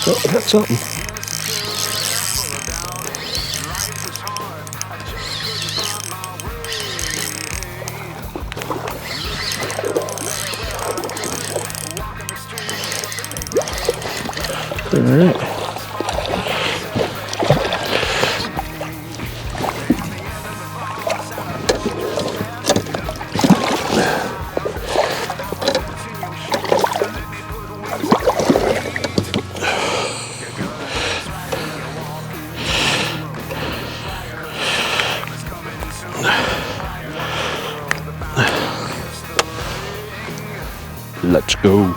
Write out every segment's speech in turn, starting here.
Oh, I got something. All right. Let's go.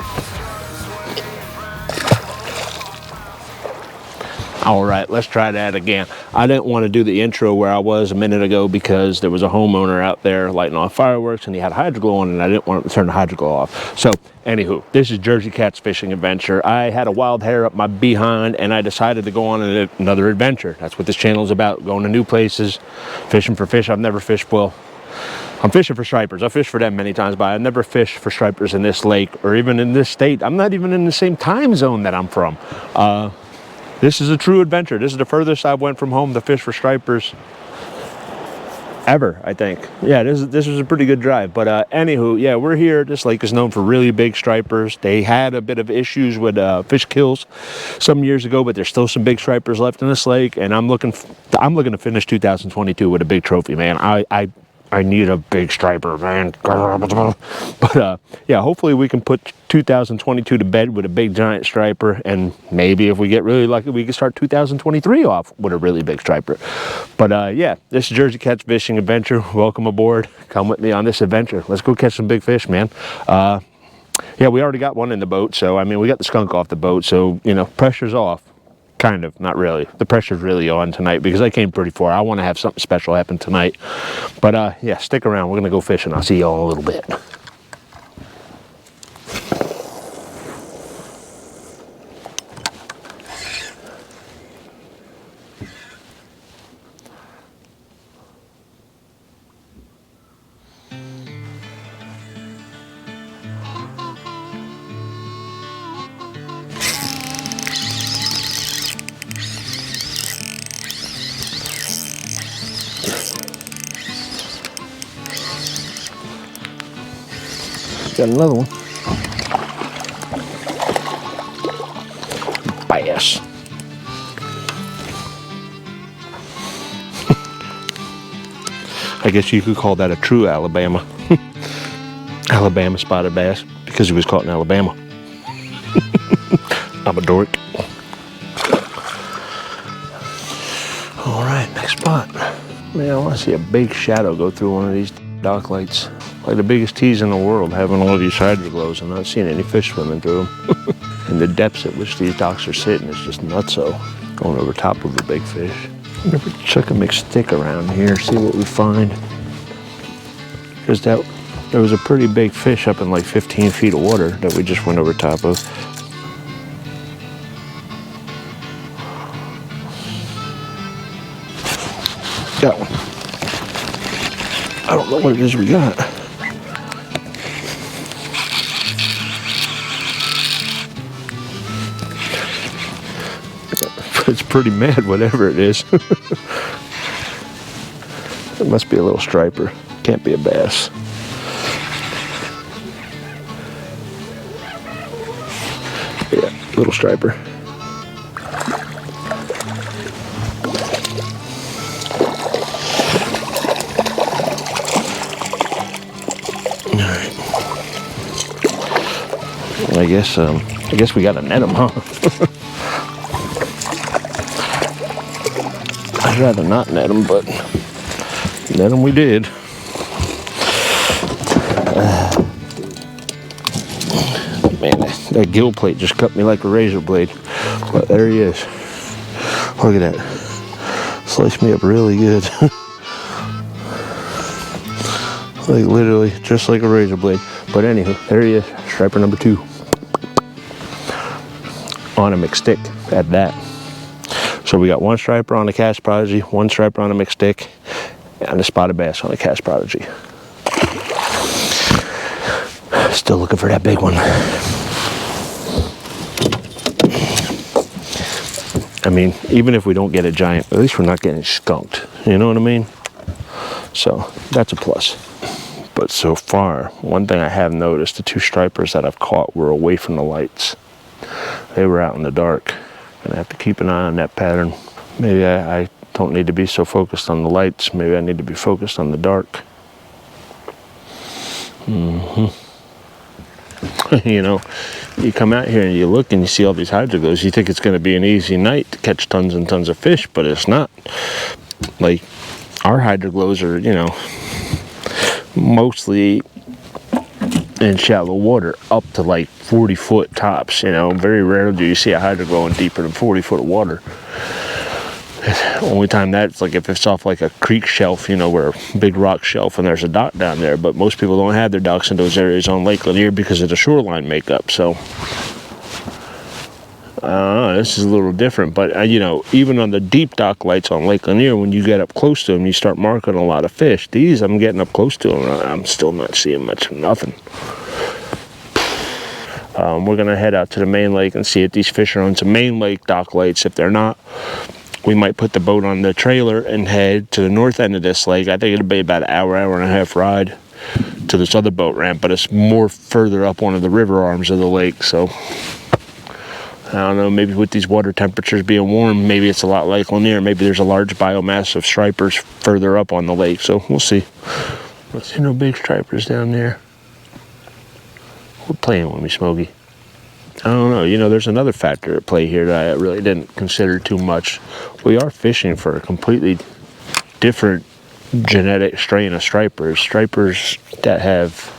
All right, let's try that again. I didn't want to do the intro where I was a minute ago because there was a homeowner out there lighting off fireworks and he had hydroglow on and I didn't want to turn the hydroglow off. So, anywho, this is Jersey Cat's Fishing Adventure. I had a wild hair up my behind and I decided to go on another adventure. That's what this channel is about, going to new places, fishing for fish I've never fished. Well, I'm fishing for stripers. I've fished for them many times, but I've never fished for stripers in this lake or even in this state. I'm not even in the same time zone that I'm from. This is a true adventure. This is the furthest I've went from home to fish for stripers ever, I think. Yeah, this was a pretty good drive. But anywho, yeah, we're here. This lake is known for really big stripers. They had a bit of issues with fish kills some years ago, but there's still some big stripers left in this lake. And I'm looking to finish 2022 with a big trophy, man. I need a big striper, man. But yeah, hopefully we can put 2022 to bed with a big giant striper, and maybe if we get really lucky, we can start 2023 off with a really big striper. But yeah, this is Jersey Cat's Fishing Adventure. Welcome aboard. Come with me on this adventure. Let's go catch some big fish, man. Yeah, we already got one in the boat, so I mean, we got the skunk off the boat, so you know, pressure's off. Kind of, not really. The pressure's really on tonight because I came pretty far. I want to have something special happen tonight. But yeah, stick around. We're going to go fishing. I'll see y'all in a little bit. Got another one. Bass. I guess you could call that a true Alabama. Alabama spotted bass because he was caught in Alabama. I'm a dork. All right, next spot. Man, I want to see a big shadow go through one of these dock lights. Like the biggest teas in the world, having all these hydroglows and not seeing any fish swimming through them. And the depths at which these docks are sitting is just nutso. Going over top of a big fish. I'm gonna chuck a mixed stick around here, see what we find. Because there was a pretty big fish up in like 15 feet of water that we just went over top of. Got one. I don't know what it is we got. It's pretty mad, whatever it is. It must be a little striper. Can't be a bass. Yeah, little striper. All right. Well, I guess we gotta net them, huh? I'd rather not net them, but net them we did. Man, that gill plate just cut me like a razor blade. But there he is. Look at that. Sliced me up really good. Like literally, just like a razor blade. But anywho, there he is. Striper number 2. On a mixed stick at that. So we got one striper on a Cast Prodigy, one striper on a mixed stick, and a spotted bass on a Cast Prodigy. Still looking for that big one. I mean, even if we don't get a giant, at least we're not getting skunked. You know what I mean? So that's a plus. But so far, one thing I have noticed, the 2 stripers that I've caught were away from the lights. They were out in the dark. Gonna have to keep an eye on that pattern. Maybe I don't need to be so focused on the lights. Maybe I need to be focused on the dark. You know, you come out here and you look and you see all these hydroglows. You think it's going to be an easy night to catch tons and tons of fish, but it's not. Like, our hydroglows are, you know, mostly in shallow water up to like 40-foot tops. You know, very rarely do you see a hydroglow in deeper than 40 foot of water. Only time that's like if it's off like a creek shelf, you know, where a big rock shelf and there's a dock down there. But most people don't have their docks in those areas on Lake Lanier because of the shoreline makeup. So this is a little different. But you know, even on the deep dock lights on Lake Lanier, when you get up close to them, you start marking a lot of fish. These, I'm getting up close to them, I'm still not seeing much of nothing. We're gonna head out to the main lake and see if these fish are on some main lake dock lights. If they're not, we might put the boat on the trailer and head to the north end of this lake. I think it'll be about an hour and a half ride to this other boat ramp, but it's more further up one of the river arms of the lake. So I don't know, maybe with these water temperatures being warm, maybe it's a lot like Lanier. Maybe there's a large biomass of stripers further up on the lake. So we'll see. Let's see, no big stripers down there. We're playing with me, Smokey. I don't know, you know, there's another factor at play here that I really didn't consider too much. We are fishing for a completely different genetic strain of stripers. Stripers that have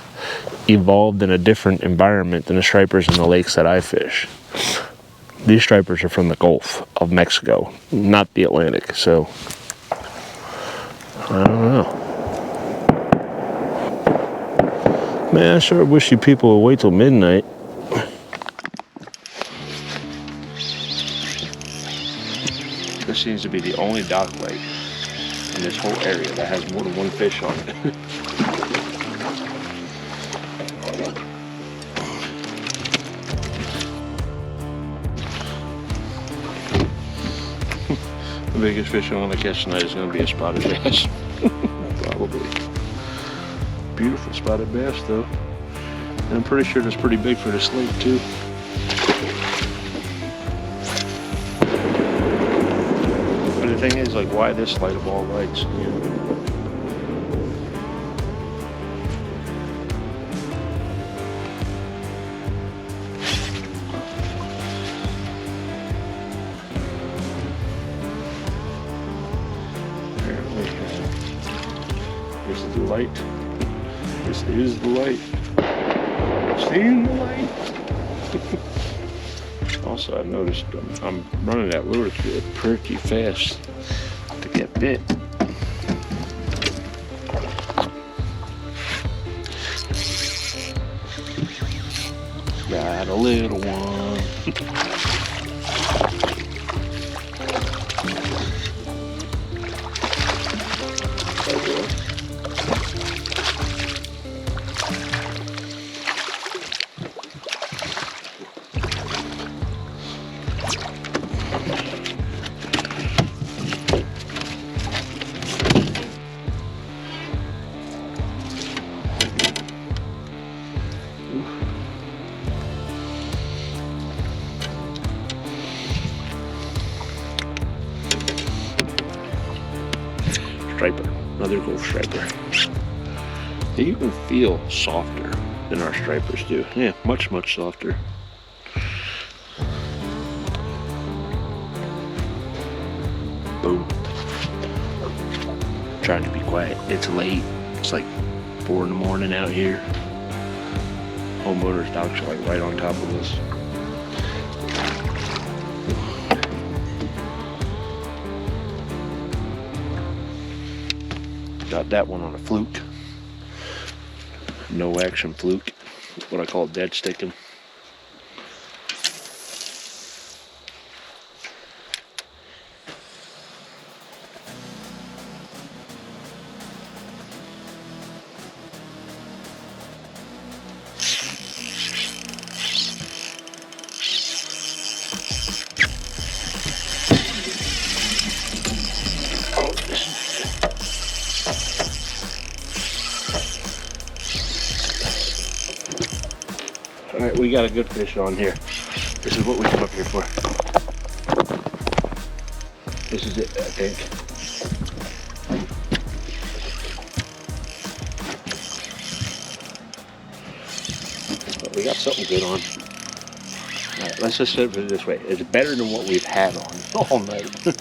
evolved in a different environment than the stripers in the lakes that I fish. These stripers are from the Gulf of Mexico, not the Atlantic, so I don't know. Man, I sure wish you people would wait till midnight. This seems to be the only dock light in this whole area that has more than one fish on it. The biggest fish I want to catch tonight is going to be a spotted bass. Probably. Beautiful spotted bass though. And I'm pretty sure that's pretty big for this lake too. The thing is, like, why this light of all lights? You know? Apparently, here's the light. This is the light. Seeing the light. Also, I've noticed I'm running that lure through it pretty fast to get bit. Got a little one. Striper, another Gulf striper. They even feel softer than our stripers do. Yeah, much softer. Boom. I'm trying to be quiet. It's late. It's like 4 in the morning out here. Homeowners' docks are like right on top of us. Got that one on a fluke. No action fluke. What I call dead sticking. Alright, we got a good fish on here. This is what we come up here for. This is it, I think. But we got something good on. Alright, let's just put it this way. It's better than what we've had on all night.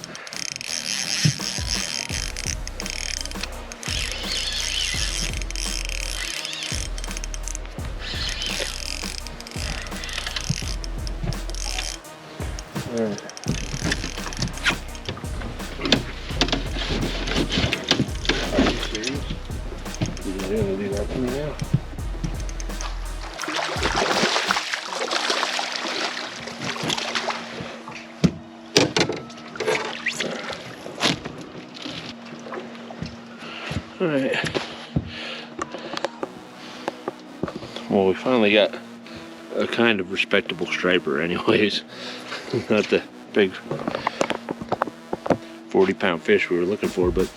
Alright. Are you serious? You're gonna do that to me now? Alright. Well, we finally got a kind of respectable striper anyways. Not the big 40-pound fish we were looking for, but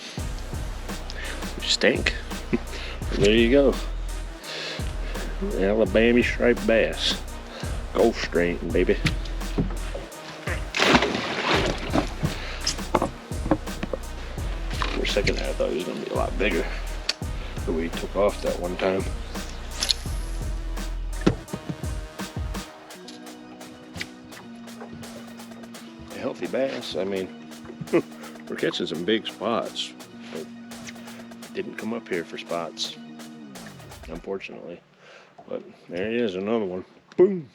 we stink. There you go. Alabama striped bass. Gulf strain, baby. For a second there, I thought he was going to be a lot bigger. But we took off that one time. A healthy bass. I mean, we're catching some big spots, but didn't come up here for spots, unfortunately. But there he is, another one. Boom.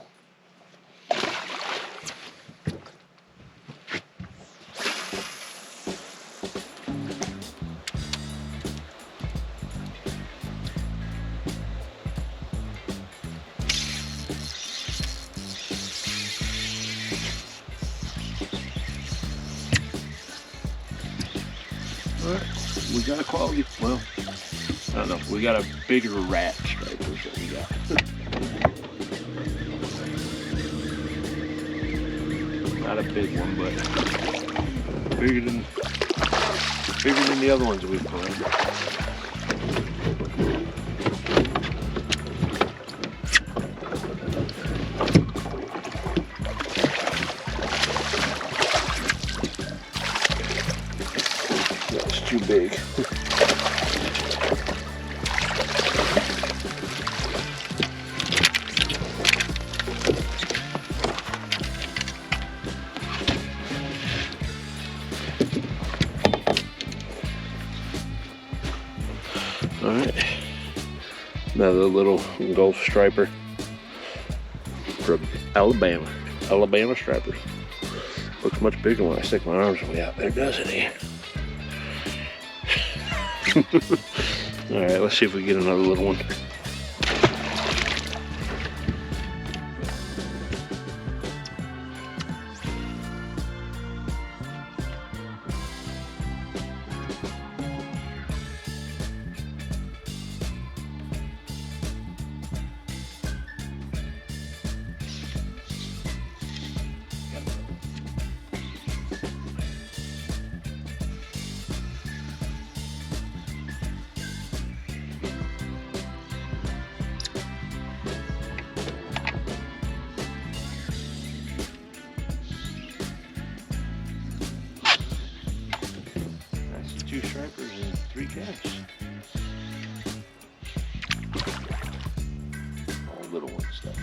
Alright, we got a quality, well, I don't know, we got a bigger rat striper that we got. Not a big one, but bigger than the other ones we've caught. That's too big. Alright, another little Gulf striper from Alabama. Alabama striper. Looks much bigger when I stick my arms way out there, doesn't he? Alright, let's see if we get another little one. Two stripers and 3 casts. All little ones stuff.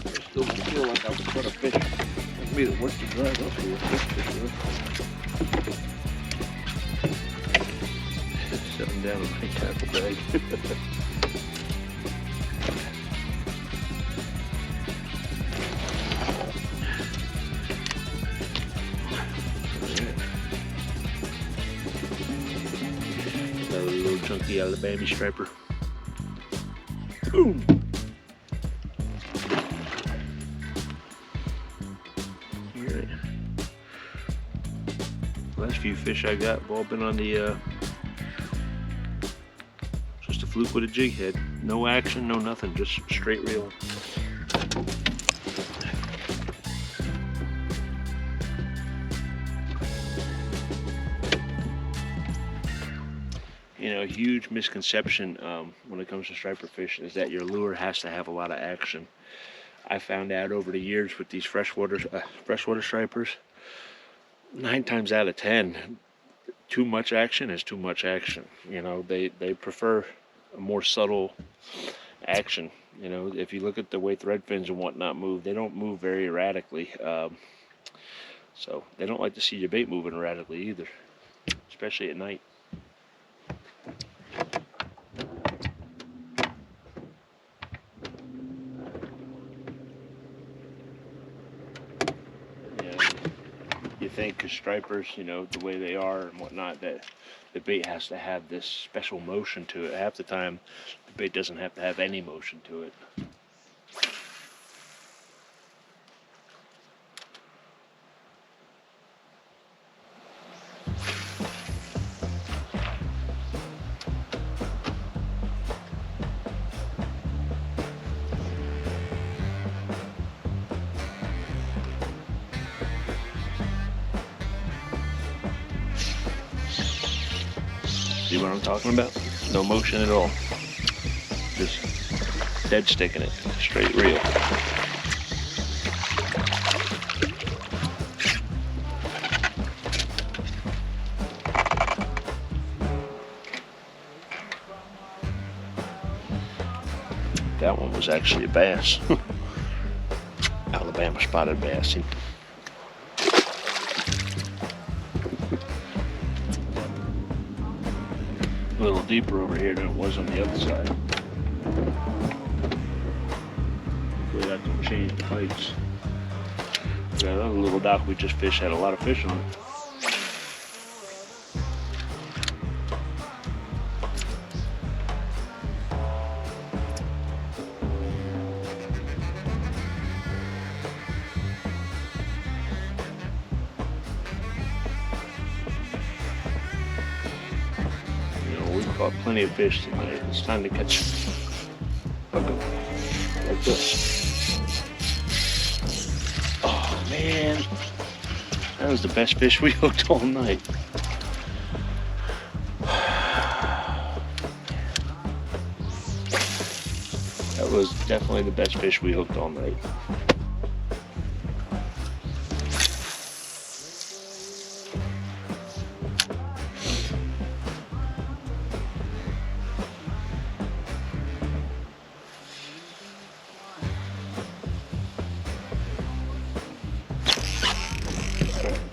I still feel like I would put a fish. Like me that wants to drive up here. Sitting down in my tackle bag. Another little chunky Alabama striper. Boom! Alright. Last few fish I got have all been on the just a fluke with a jig head. No action, no nothing, just straight reel. a huge misconception when it comes to striper fishing is that your lure has to have a lot of action. I found out over the years with these freshwater stripers, 9 times out of 10, too much action is too much action. They prefer a more subtle action. If you look at the way thread fins and whatnot move, they don't move very erratically. So they don't like to see your bait moving erratically either, especially at night. You think because stripers, the way they are and whatnot, that the bait has to have this special motion to it. Half the time, the bait doesn't have to have any motion to it. See what I'm talking about? No motion at all. Just dead sticking it, straight reel. That one was actually a bass. Alabama spotted bass. A little deeper over here than it was on the other side. Hopefully that don't change the heights. That other little dock we just fished had a lot of fish on it. Caught plenty of fish tonight. It's time to catch like this. Oh man, that was the best fish we hooked all night. That was definitely the best fish we hooked all night.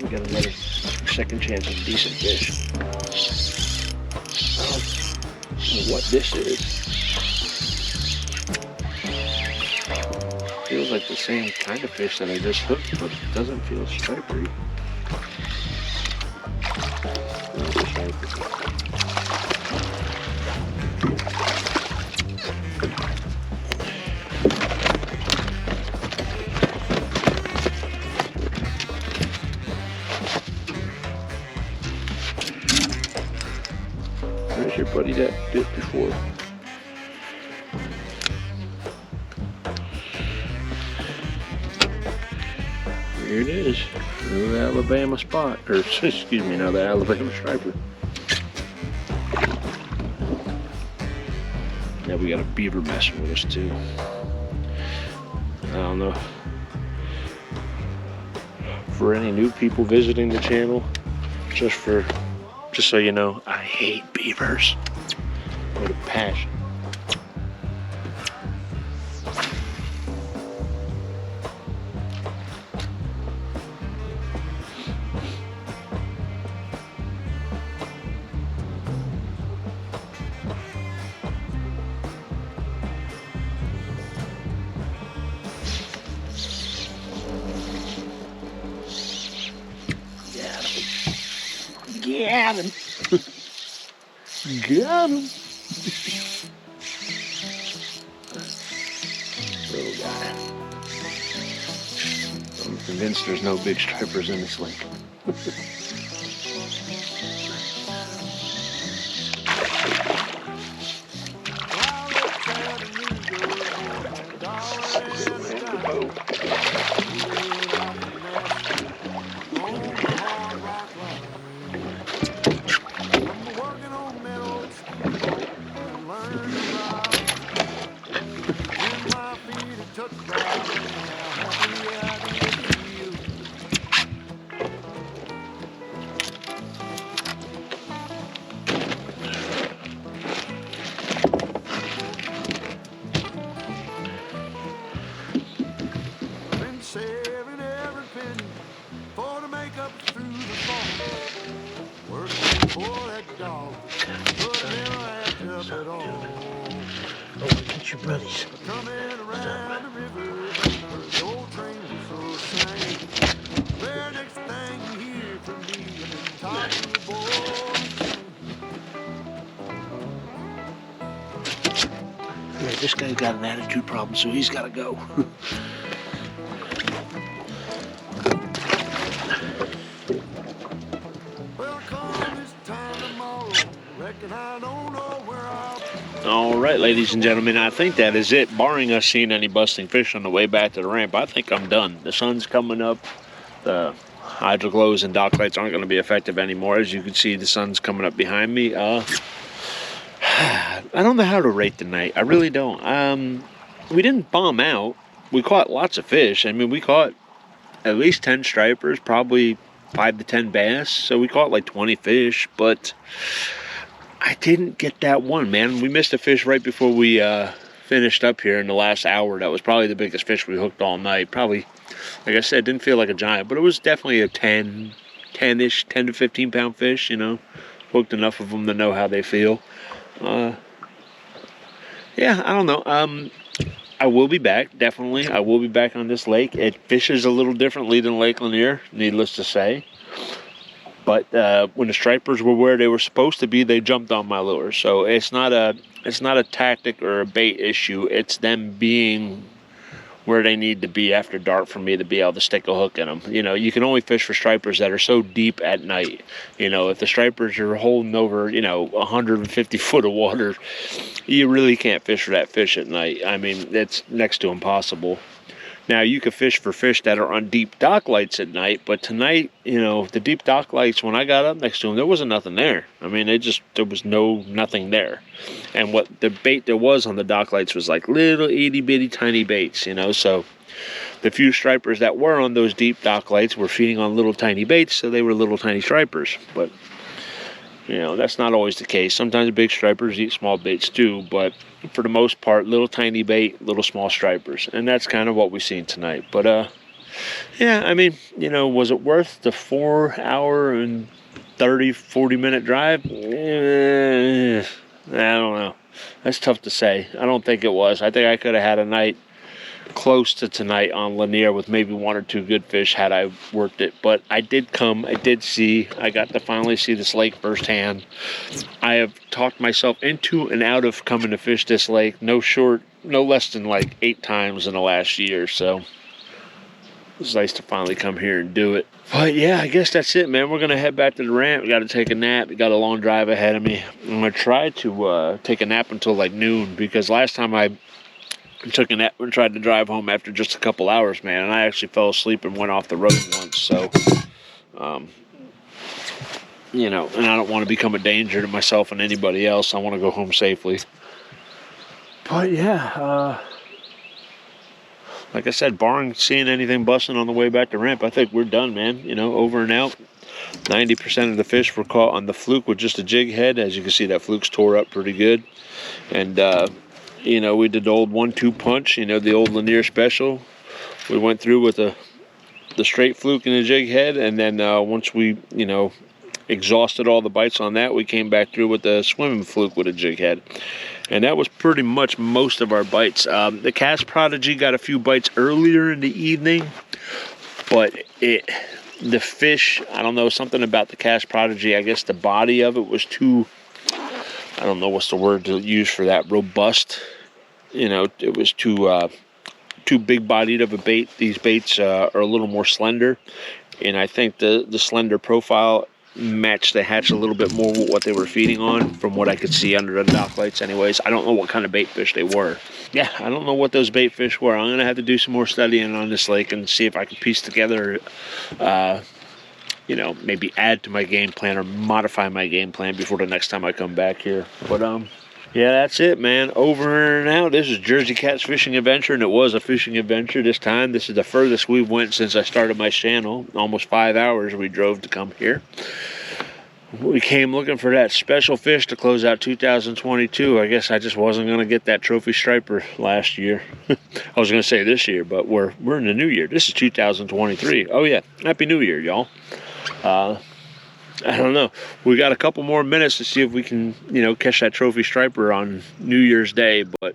We got another second chance at a decent fish. I don't know what this is. Feels like the same kind of fish that I just hooked, but it doesn't feel stripery. There's your buddy that did before. Here it is, another Alabama spot, or excuse me, another Alabama striper. Now we got a beaver messing with us too. I don't know. For any new people visiting the channel, just so you know, I hate beavers with a passion. Got him. Got him. Little guy. I'm convinced there's no big stripers in this lake. Saving every penny for to make up through the fall. Working for that dog, but never act up at all. Oh, get your buddies. Coming around the river, the old train whistle sang. Very next thing you hear from me, I'm in talk to a boy. Yeah, this guy's got an attitude problem, so he's got to go. All right, ladies and gentlemen, I think that is it. Barring us seeing any busting fish on the way back to the ramp, I think I'm done. The sun's coming up. The hydroglows and dock lights aren't going to be effective anymore. As you can see, the sun's coming up behind me. I don't know how to rate the night. I really don't. We didn't bomb out. We caught lots of fish. I mean, we caught at least 10 stripers, probably 5 to 10 bass. So we caught like 20 fish, but I didn't get that one, man. We missed a fish right before we finished up here in the last hour. That was probably the biggest fish we hooked all night. Probably, like I said, didn't feel like a giant, but it was definitely a 10-ish, 10 to 15 pound fish, you know. Hooked enough of them to know how they feel. Yeah, I don't know. I will be back, definitely. I will be back on this lake. It fishes a little differently than Lake Lanier, needless to say. But when the stripers were where they were supposed to be, they jumped on my lure. So it's not a tactic or a bait issue. It's them being where they need to be after dark for me to be able to stick a hook in them. You know, you can only fish for stripers that are so deep at night. You know, if the stripers are holding over, 150 foot of water, you really can't fish for that fish at night. I mean, it's next to impossible. Now, you can fish for fish that are on deep dock lights at night, but tonight, the deep dock lights, when I got up next to them, there wasn't nothing there. I mean, there was nothing there. And what the bait there was on the dock lights was like little itty-bitty tiny baits, so the few stripers that were on those deep dock lights were feeding on little tiny baits, so they were little tiny stripers. But, that's not always the case. Sometimes big stripers eat small baits too, but for the most part, little tiny bait, little small stripers. And that's kind of what we've seen tonight. But, yeah, I mean, was it worth the 4 hour and 40 minute drive? I don't know. That's tough to say. I don't think it was. I think I could have had a night close to tonight on Lanier with maybe 1 or 2 good fish had I worked it. But I did come. I did see. I got to finally see this lake firsthand. I have talked myself into and out of coming to fish this lake no less than like 8 times in the last year. So it was nice to finally come here and do it. But yeah, I guess that's it, man. We're going to head back to the ramp. We got to take a nap. We got a long drive ahead of me. I'm going to try to take a nap until like noon, because last time I took a nap and tried to drive home after just a couple hours, man, and I actually fell asleep and went off the road once. So, and I don't want to become a danger to myself and anybody else. I want to go home safely. But yeah, like I said, barring seeing anything busting on the way back to ramp, I think we're done, man. Over and out. 90% of the fish were caught on the fluke with just a jig head. As you can see, that fluke's tore up pretty good. And, we did the old 1-2 punch, the old Lanier special. We went through with the straight fluke and the jig head, and then once we, exhausted all the bites on that, we came back through with the swimming fluke with a jig head. And that was pretty much most of our bites. The Cast Prodigy got a few bites earlier in the evening, but the fish, I don't know, something about the Cast Prodigy, I guess the body of it was too, I don't know what's the word to use for that, robust. It was too big-bodied of a bait. These baits are a little more slender, and I think the slender profile matched the hatch a little bit more with what they were feeding on, from what I could see under the dock lights anyways. I don't know what kind of bait fish they were. Yeah, I don't know what those bait fish were. I'm going to have to do some more studying on this lake and see if I can piece together maybe add to my game plan or modify my game plan before the next time I come back here. But Yeah, that's it, man. Over and out. This is Jersey Cat's Fishing Adventure, and it was a fishing adventure this time. This is the furthest we've went since I started my channel. Almost 5 hours we drove to come here. We came looking for that special fish to close out 2022. I guess I just wasn't going to get that trophy striper last year. I was going to say this year, but we're in the new year. This is 2023. Oh yeah, Happy New Year, y'all. I don't know. We got a couple more minutes to see if we can, catch that trophy striper on New Year's Day. But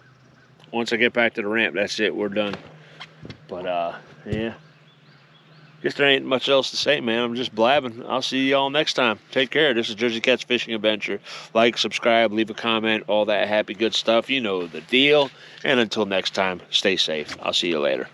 once I get back to the ramp, that's it. We're done. But yeah. Guess there ain't much else to say, man. I'm just blabbing. I'll see y'all next time. Take care. This is Jersey Cat's Fishing Adventure. Like, subscribe, leave a comment, all that happy good stuff. You know the deal. And until next time, stay safe. I'll see you later.